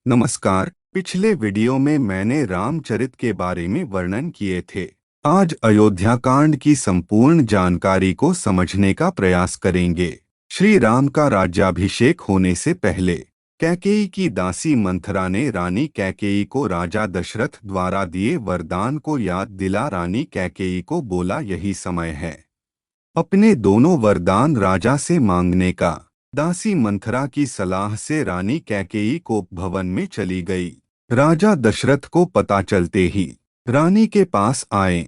नमस्कार। पिछले वीडियो में मैंने रामचरित के बारे में वर्णन किए थे। आज अयोध्या कांड की संपूर्ण जानकारी को समझने का प्रयास करेंगे। श्री राम का राज्याभिषेक होने से पहले कैकेयी की दासी मंथरा ने रानी कैकेयी को राजा दशरथ द्वारा दिए वरदान को याद दिला रानी कैकेयी को बोला, यही समय है अपने दोनों वरदान राजा से मांगने का। दासी मंथरा की सलाह से रानी कैकेयी को भवन में चली गई। राजा दशरथ को पता चलते ही रानी के पास आए।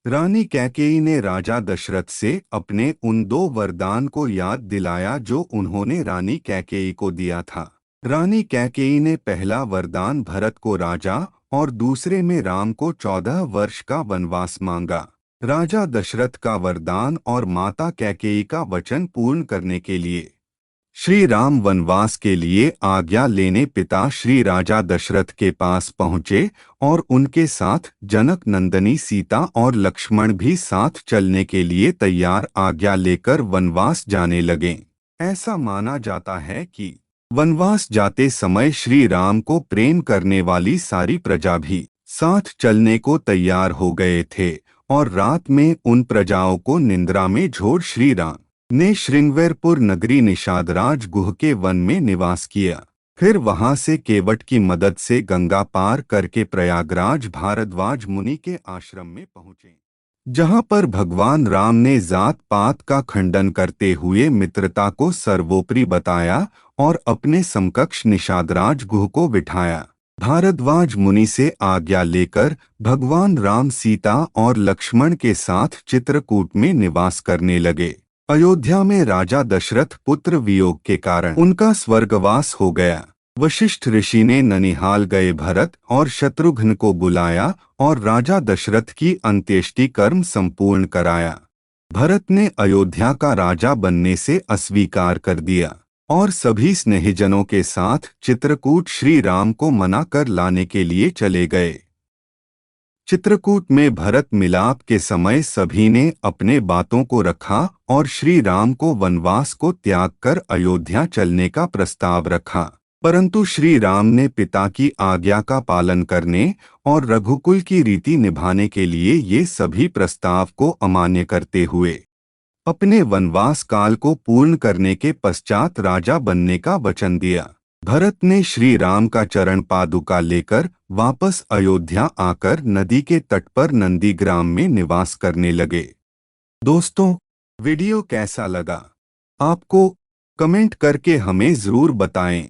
रानी कैकेयी ने राजा दशरथ से अपने उन दो वरदान को याद दिलाया जो उन्होंने रानी कैकेयी को दिया था। रानी कैकेयी ने पहला वरदान भरत को राजा और दूसरे में राम को 14 वर्ष का वनवास मांगा। राजा दशरथ का वरदान और माता कैकेयी का वचन पूर्ण करने के लिए श्री राम वनवास के लिए आज्ञा लेने पिता श्री राजा दशरथ के पास पहुँचे और उनके साथ जनक नंदनी सीता और लक्ष्मण भी साथ चलने के लिए तैयार आज्ञा लेकर वनवास जाने लगे। ऐसा माना जाता है कि वनवास जाते समय श्री राम को प्रेम करने वाली सारी प्रजा भी साथ चलने को तैयार हो गए थे और रात में उन प्रजाओं को निंद्रा में झोड़ श्री राम ने श्रृंगवेरपुर नगरी निषादराज गुह के वन में निवास किया। फिर वहां से केवट की मदद से गंगा पार करके प्रयागराज भारद्वाज मुनि के आश्रम में पहुंचे, जहां पर भगवान राम ने जात पात का खंडन करते हुए मित्रता को सर्वोपरि बताया और अपने समकक्ष निषादराज गुह को बिठाया। भारद्वाज मुनि से आज्ञा लेकर भगवान राम सीता और लक्ष्मण के साथ चित्रकूट में निवास करने लगे। अयोध्या में राजा दशरथ पुत्र वियोग के कारण उनका स्वर्गवास हो गया। वशिष्ठ ऋषि ने ननिहाल गए भरत और शत्रुघ्न को बुलाया और राजा दशरथ की अंत्येष्टि कर्म संपूर्ण कराया। भरत ने अयोध्या का राजा बनने से अस्वीकार कर दिया और सभी स्नेहीजनों के साथ चित्रकूट श्री राम को मना कर लाने के लिए चले गए। चित्रकूट में भरत मिलाप के समय सभी ने अपने बातों को रखा और श्री राम को वनवास को त्याग कर अयोध्या चलने का प्रस्ताव रखा, परंतु श्री राम ने पिता की आज्ञा का पालन करने और रघुकुल की रीति निभाने के लिए ये सभी प्रस्ताव को अमान्य करते हुए अपने वनवास काल को पूर्ण करने के पश्चात राजा बनने का वचन दिया। भरत ने श्री राम का चरण पादुका लेकर वापस अयोध्या आकर नदी के तट पर नंदीग्राम में निवास करने लगे। दोस्तों, वीडियो कैसा लगा आपको कमेंट करके हमें जरूर बताएं।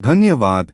धन्यवाद।